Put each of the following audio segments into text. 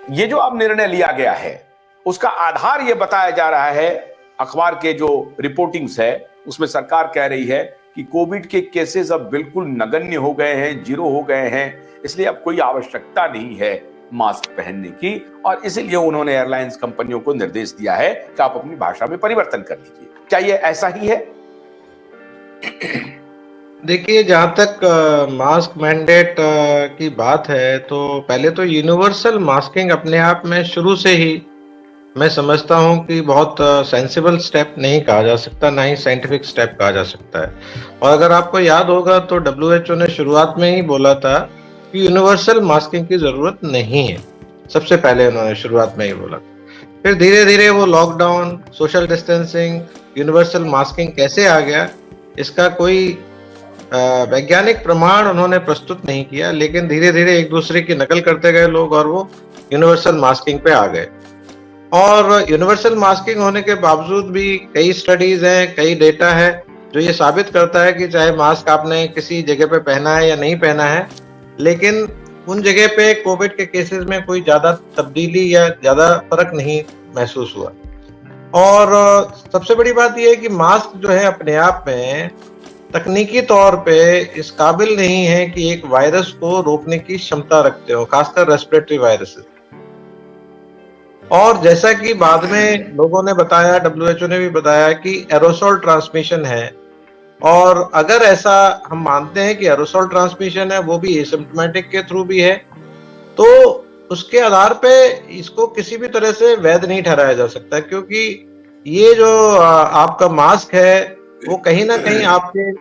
ये जो अब निर्णय लिया गया है उसका आधार ये बताया जा रहा है, अखबार के जो रिपोर्टिंग्स है उसमें सरकार कह रही है कि कोविड के केसेस अब बिल्कुल नगण्य हो गए हैं, जीरो हो गए हैं, इसलिए अब कोई आवश्यकता नहीं है मास्क पहनने की, और इसीलिए उन्होंने एयरलाइंस कंपनियों को निर्देश दिया है कि आप अपनी भाषा में परिवर्तन कर लीजिए। क्या ये ऐसा ही है? देखिए, जहां तक मास्क मैंडेट की बात है, तो पहले तो यूनिवर्सल मास्किंग अपने आप में शुरू से ही मैं समझता हूं कि बहुत सेंसिबल स्टेप नहीं कहा जा सकता, ना ही साइंटिफिक स्टेप कहा जा सकता है। और अगर आपको याद होगा तो WHO ने शुरुआत में ही बोला था कि यूनिवर्सल मास्किंग की जरूरत नहीं है। सबसे पहले उन्होंने शुरुआत में ही बोला। फिर धीरे धीरे वो lockdown, social distancing, universal masking कैसे आ गया, इसका कोई वैज्ञानिक प्रमाण उन्होंने प्रस्तुत नहीं किया, लेकिन धीरे धीरे एक दूसरे की नकल करते गए लोग और वो यूनिवर्सल मास्किंग पे आ गए। और यूनिवर्सल मास्किंग होने के बावजूद भी कई स्टडीज हैं, कई डेटा है जो ये साबित करता है कि चाहे मास्क आपने किसी जगह पे पहना है या नहीं पहना है, लेकिन उन जगह पे कोविड के केसेस में कोई ज्यादा तब्दीली या ज्यादा फर्क नहीं महसूस हुआ। और सबसे बड़ी बात यह है कि मास्क जो है अपने आप में तकनीकी तौर पे इस काबिल नहीं है कि एक वायरस को रोकने की क्षमता रखते हो, खासकर रेस्पिरेटरी वायरसेस। और जैसा कि बाद में लोगों ने बताया, WHO ने भी बताया कि एरोसोल ट्रांसमिशन है, और अगर ऐसा हम मानते हैं कि एरोसोल ट्रांसमिशन है, वो भी एसिम्प्टोमेटिक के थ्रू भी है, तो उसके आधार पे इसको किसी भी तरह से वैध नहीं ठहराया जा सकता, क्योंकि ये जो आपका मास्क है वो कहीं ना कहीं आपके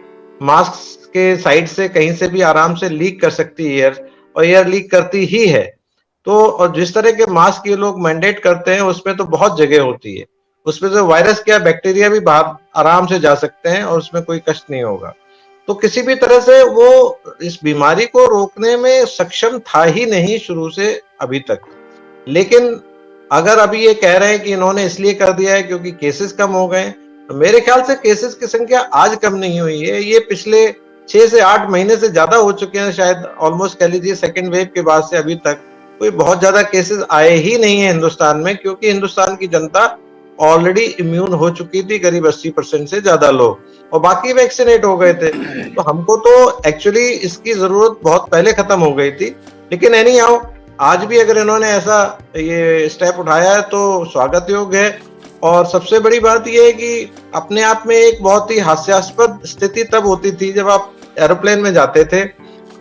मास्क के साइड से कहीं से भी आराम से लीक कर सकती है एयर, और एयर लीक करती ही है। तो और जिस तरह के मास्क ये लोग मैंडेट करते हैं उसमें तो बहुत जगह होती है, उसमें तो वायरस क्या बैक्टीरिया भी बाहर आराम से जा सकते हैं और उसमें कोई कष्ट नहीं होगा। तो किसी भी तरह से वो इस बीमारी को रोकने में सक्षम था ही नहीं शुरू से अभी तक। लेकिन अगर अभी ये कह रहे हैं कि इन्होंने इसलिए कर दिया है क्योंकि केसेस कम हो गए, तो मेरे ख्याल से केसेस की संख्या आज कम नहीं हुई है, ये पिछले 6 से 8 महीने से ज्यादा हो चुके हैं, शायद ऑलमोस्ट कह लीजिए सेकेंड वेव के बाद से अभी तक कोई बहुत ज्यादा केसेस आए ही नहीं है हिंदुस्तान में, क्योंकि हिंदुस्तान की जनता ऑलरेडी इम्यून हो चुकी थी, करीब 80% से ज्यादा लोग, और बाकी वैक्सीनेट हो गए थे। तो हमको तो एक्चुअली इसकी जरूरत बहुत पहले खत्म हो गई थी। लेकिन एनी हाउ, आज भी अगर इन्होंने ऐसा ये स्टेप उठाया है तो स्वागत योग्य है। और सबसे बड़ी बात यह है कि अपने आप में एक बहुत ही हास्यास्पद स्थिति तब होती थी जब आप एरोप्लेन में जाते थे,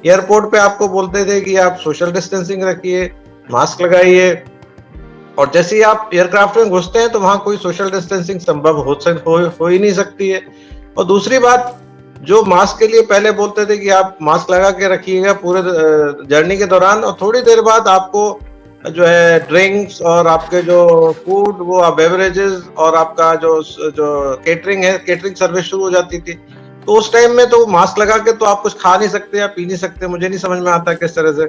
एयरपोर्ट पे आपको बोलते थे कि आप सोशल डिस्टेंसिंग रखिए, मास्क लगाइए, और जैसे ही आप एयरक्राफ्ट में घुसते हैं तो वहां कोई सोशल डिस्टेंसिंग संभव हो ही नहीं सकती है। और दूसरी बात, जो मास्क के लिए पहले बोलते थे कि आप मास्क लगा के रखिएगा पूरे जर्नी के दौरान, और थोड़ी देर बाद आपको जो है ड्रिंक्स और आपके जो फूड, वो बेवरेजेस और आपका जो केटरिंग है, केटरिंग सर्विस शुरू हो जाती थी। तो उस टाइम में तो मास्क लगा के तो आप कुछ खा नहीं सकते या पी नहीं सकते, मुझे नहीं समझ में आता किस तरह से।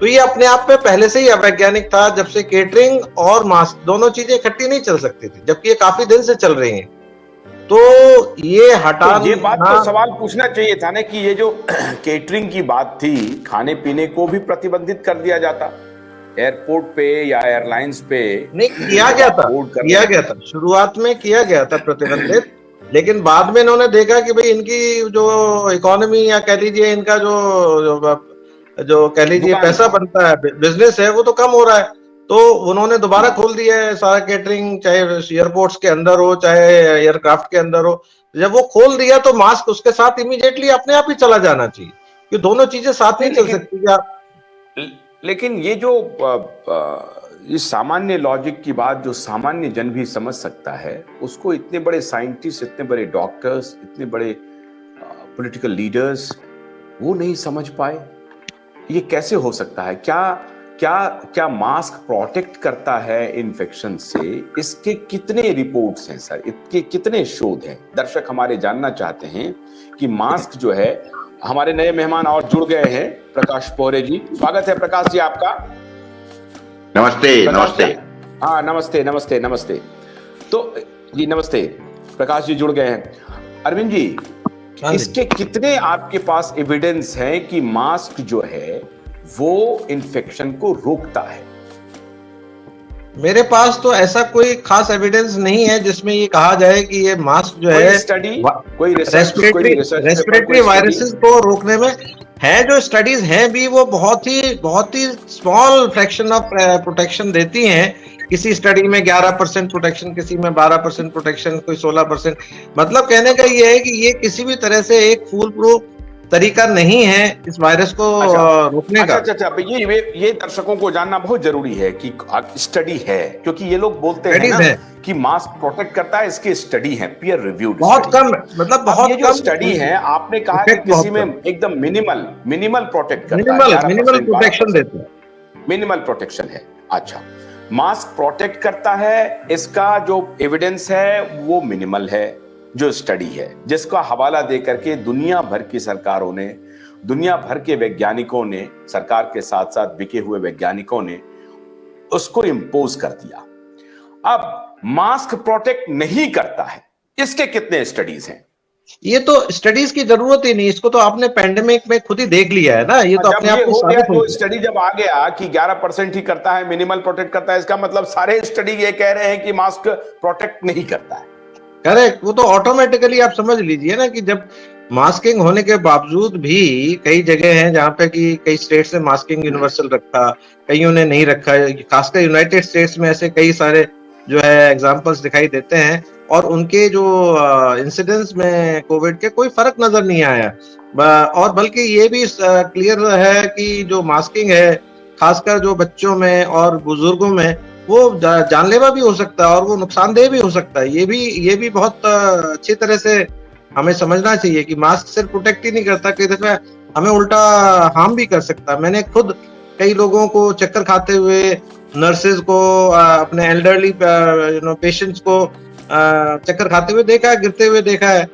तो ये अपने आप में पहले से ही अवैज्ञानिक था, जब से केटरिंग और मास्क दोनों चीजें इकट्ठी नहीं चल सकती थी, जबकि ये काफी दिन से चल रही हैं। तो ये हटा, तो ये बात तो सवाल पूछना चाहिए था ना कि ये जो केटरिंग की बात थी, खाने पीने को भी प्रतिबंधित कर दिया जाता एयरपोर्ट पे या एयरलाइंस पे। नहीं किया गया था शुरुआत में किया गया था प्रतिबंधित, लेकिन बाद में इन्होंने देखा कि भाई इनकी जो इकोनॉमी या कह लीजिए इनका जो कह लीजिए पैसा बनता है, बिजनेस है, वो तो कम हो रहा है। तो उन्होंने दोबारा खोल दिया है सारा केटरिंग, चाहे एयरपोर्ट्स के अंदर हो चाहे एयरक्राफ्ट के अंदर हो। जब वो खोल दिया तो मास्क उसके साथ इमीडिएटली अपने आप ही चला जाना चाहिए, कि दोनों चीजें साथ नहीं चल सकती क्या। लेकिन ये जो इस सामान्य लॉजिक की बात जो सामान्य जन भी समझ सकता है, उसको इतने बड़े साइंटिस्ट, इतने बड़े डॉक्टर्स, इतने बड़े पॉलिटिकल लीडर्स वो नहीं समझ पाए। ये कैसे हो सकता है? क्या मास्क प्रोटेक्ट करता है इन्फेक्शन से? इसके कितने रिपोर्ट्स हैं सर, इसके कितने शोध हैं? दर्शक हमारे जानना चाहते हैं कि मास्क जो है। हमारे नए मेहमान और जुड़ गए हैं, प्रकाश पोहरे जी। स्वागत है प्रकाश जी आपका। नमस्ते। नमस्ते। हाँ नमस्ते नमस्ते नमस्ते। तो जी नमस्ते, प्रकाश जी जुड़ गए हैं। अरविंद जी, इसके कितने आपके पास एविडेंस हैं कि मास्क जो है वो इन्फेक्शन को रोकता है? मेरे पास तो ऐसा कोई खास एविडेंस नहीं है जिसमें ये कहा जाए कि ये मास्क जो है स्टडी, कोई रिसर्च, कोई रिसर्च रेस्पिरेटरी वायरसेस को रोकने में है। जो स्टडीज हैं भी वो बहुत ही स्मॉल फ्रैक्शन ऑफ प्रोटेक्शन देती हैं। किसी स्टडी में 11% प्रोटेक्शन, किसी में 12% प्रोटेक्शन, कोई 16%। मतलब कहने का ये है कि ये किसी भी तरह से एक फूल प्रूफ तरीका नहीं है इस वायरस को रोकने का। अच्छा, ये दर्शकों को जानना बहुत जरूरी है कि स्टडी है, क्योंकि ये लोग बोलते हैं ना कि मास्क प्रोटेक्ट करता है, इसकी स्टडी है, पीयर रिव्यूड, बहुत कम, मतलब बहुत ये जो स्टडी है, आपने कहा कि किसी में एकदम मिनिमल प्रोटेक्ट करता है, मिनिमल प्रोटेक्शन देता है, मिनिमल प्रोटेक्शन है। अच्छा, मास्क प्रोटेक्ट करता है, इसका जो एविडेंस है वो मिनिमल है, जो स्टडी है, जिसका हवाला देकर के दुनिया भर की सरकारों ने, दुनिया भर के वैज्ञानिकों ने, सरकार के साथ साथ बिके हुए वैज्ञानिकों ने उसको इंपोज कर दिया। अब मास्क प्रोटेक्ट नहीं करता है, इसके कितने स्टडीज हैं? ये तो स्टडीज की जरूरत ही नहीं, इसको तो आपने पेंडेमिक में खुद ही देख लिया है ना। ये तो अपने आप को साबित हो गया। स्टडी जब आ गया कि 11% ही करता है, मिनिमल प्रोटेक्ट करता है, इसका मतलब सारे स्टडी ये कह रहे हैं कि मास्क प्रोटेक्ट नहीं करता है। करेक्ट, वो तो ऑटोमेटिकली आप समझ लीजिए ना कि जब मास्किंग होने के बावजूद भी कई जगह हैं जहां पे कि कई स्टेट्स ने मास्किंग यूनिवर्सल रखा, कईयों ने नहीं रखा। खासकर यूनाइटेड स्टेट्स में ऐसे कई सारे जो है एग्जांपल्स दिखाई देते हैं, और उनके जो इंसिडेंस में कोविड के कोई फर्क नजर नहीं आया। और बल्कि ये भी क्लियर है कि जो मास्किंग है, खासकर जो बच्चों में और बुजुर्गों में, वो जानलेवा भी हो सकता है और वो नुकसानदेह भी हो सकता है। ये भी बहुत अच्छी तरह से हमें समझना चाहिए कि मास्क सिर्फ प्रोटेक्ट ही नहीं करता, कई दफा हमें उल्टा हार्म भी कर सकता है। मैंने खुद कई लोगों को चक्कर खाते हुए, नर्सेज को, अपने एल्डरली पेशेंट्स को चक्कर खाते हुए देखा है, गिरते हुए देखा है।